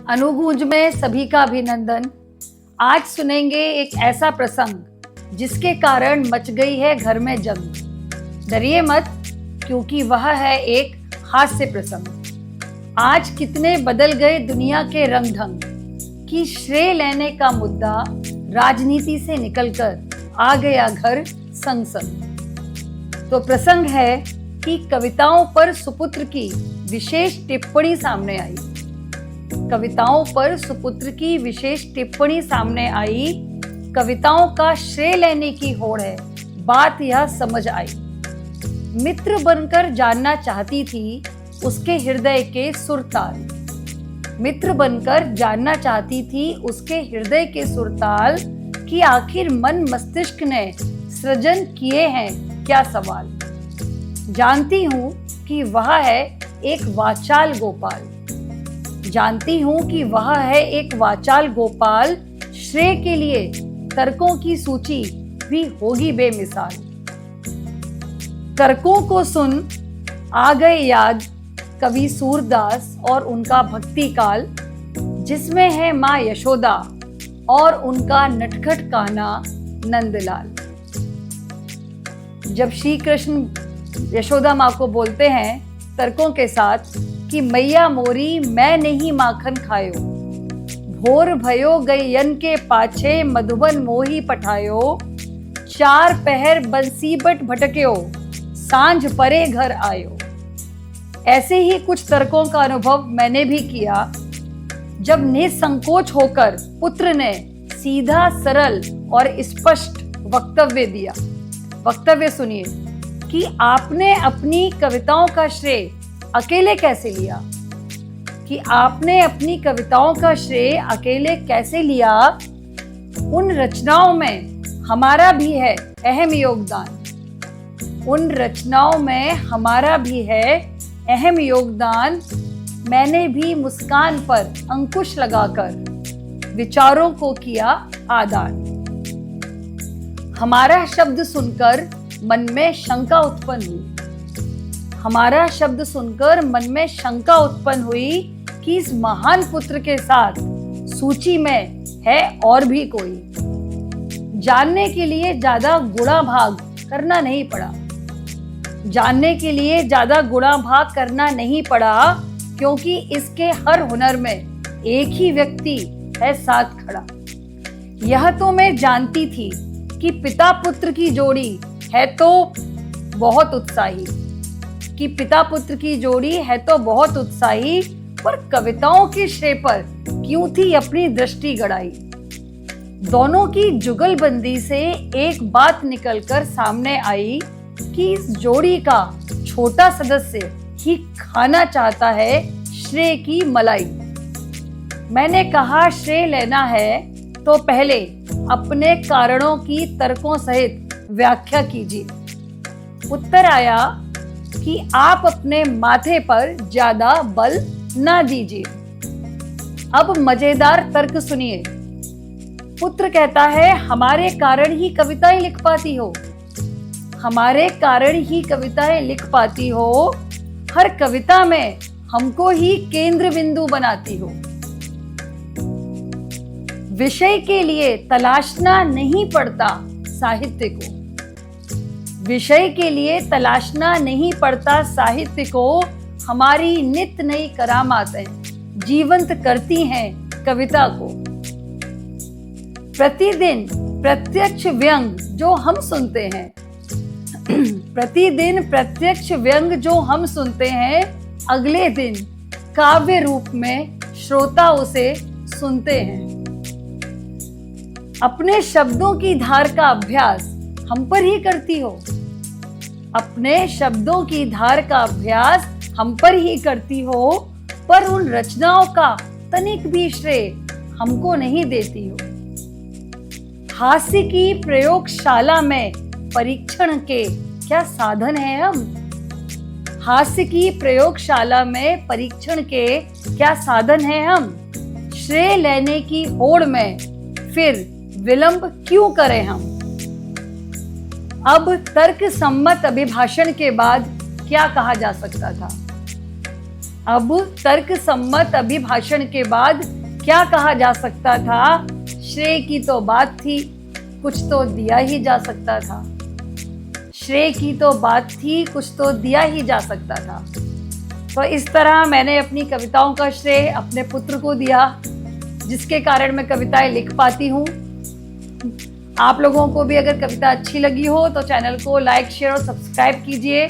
अनुगूंज में सभी का अभिनंदन। आज सुनेंगे एक ऐसा प्रसंग जिसके कारण मच गई है घर में जंग। डरिए मत, क्योंकि वह है एक हास्य प्रसंग। आज कितने बदल गए दुनिया के रंग ढंग कि श्रेय लेने का मुद्दा राजनीति से निकलकर आ गया घर संग संग। तो प्रसंग है कि कविताओं पर सुपुत्र की विशेष टिप्पणी सामने आई। कविताओं पर सुपुत्र की विशेष टिप्पणी सामने आई। कविताओं का श्रेय लेने की होड़ है, बात यह समझ आई। मित्र बनकर जानना चाहती थी उसके हृदय के सुरताल। मित्र बनकर जानना चाहती थी उसके हृदय के सुरताल कि आखिर मन मस्तिष्क ने सृजन किए हैं क्या सवाल। जानती हूं कि वह है एक वाचाल गोपाल। जानती हूं कि वह है एक वाचाल गोपाल। श्रेय के लिए तर्कों की सूची भी होगी बेमिसाल। तर्कों को सुन आ गए याद कवि सूरदास और उनका भक्ति काल, जिसमें है माँ यशोदा और उनका नटखट कान्हा नंदलाल। जब श्री कृष्ण यशोदा माँ को बोलते हैं तर्कों के साथ कि मैया मोरी मैं नहीं माखन खायो, भोर भयो गैयन के पाछे मधुबन मोही पठायो, चार पहर बंसीबट भटक्यो सांझ परे घर आयो। ऐसे ही कुछ तर्कों का अनुभव मैंने भी किया जब निसंकोच होकर पुत्र ने सीधा सरल और स्पष्ट वक्तव्य दिया। वक्तव्य सुनिए कि आपने अपनी कविताओं का श्रेय अकेले कैसे लिया। कि आपने अपनी कविताओं का श्रेय अकेले कैसे लिया। उन रचनाओं में हमारा भी है अहम योगदान। उन रचनाओं में हमारा भी है अहम योगदान। मैंने भी मुस्कान पर अंकुश लगाकर विचारों को किया आदान। हमारा शब्द सुनकर मन में शंका उत्पन्न हुई। हमारा शब्द सुनकर मन में शंका उत्पन्न हुई कि इस महान पुत्र के साथ सूची में है और भी कोई। जानने के लिए ज्यादा गुणा भाग करना नहीं पड़ा। जानने के लिए ज्यादा गुणा भाग करना नहीं पड़ा, क्योंकि इसके हर हुनर में एक ही व्यक्ति है साथ खड़ा। यह तो मैं जानती थी कि पिता पुत्र की जोड़ी है तो बहुत उत्साही। कि पिता पुत्र की जोड़ी है तो बहुत उत्साही, पर कविताओं के श्रेय पर क्यों थी अपनी दृष्टि गड़ाई। दोनों की जुगलबंदी से एक बात निकलकर सामने आई कि इस जोड़ी का छोटा सदस्य ही खाना चाहता है श्रेय की मलाई। मैंने कहा श्रेय लेना है तो पहले अपने कारणों की तर्कों सहित व्याख्या कीजिए। उत्तर आया कि आप अपने माथे पर ज्यादा बल ना दीजिए। अब मजेदार तर्क सुनिए। पुत्र कहता है हमारे कारण ही कविताएं लिख पाती हो। हमारे कारण ही कविताएं लिख पाती हो। हर कविता में हमको ही केंद्र बिंदु बनाती हो। विषय के लिए तलाशना नहीं पड़ता साहित्य को। विषय के लिए तलाशना नहीं पड़ता साहित्य को। हमारी नित नई करामातें जीवंत करती हैं कविता को। प्रतिदिन प्रत्यक्ष व्यंग जो हम सुनते हैं प्रतिदिन प्रत्यक्ष व्यंग जो हम सुनते हैं, अगले दिन काव्य रूप में श्रोता उसे सुनते हैं। अपने शब्दों की धार का अभ्यास हम पर ही करती हो। अपने शब्दों की धार का अभ्यास हम पर ही करती हो, पर उन रचनाओं का तनिक भी श्रेय हमको नहीं देती हो। हास्य की प्रयोगशाला में परीक्षण के क्या साधन है हम। हास्य की प्रयोगशाला में परीक्षण के क्या साधन है हम। श्रेय लेने की होड़ में फिर विलंब क्यों करें हम। अब तर्क सम्मत अभिभाषण के बाद क्या कहा जा सकता था। अब तर्क सम्मत अभिभाषण के बाद क्या कहा जा सकता था? श्रेय की तो बात थी, कुछ तो दिया ही जा सकता था। श्रेय की तो बात थी, कुछ तो दिया ही जा सकता था। तो इस तरह मैंने अपनी कविताओं का श्रेय अपने पुत्र को दिया, जिसके कारण मैं कविताएं लिख पाती हूँ। आप लोगों को भी अगर कविता अच्छी लगी हो तो चैनल को लाइक, शेयर और सब्सक्राइब कीजिए।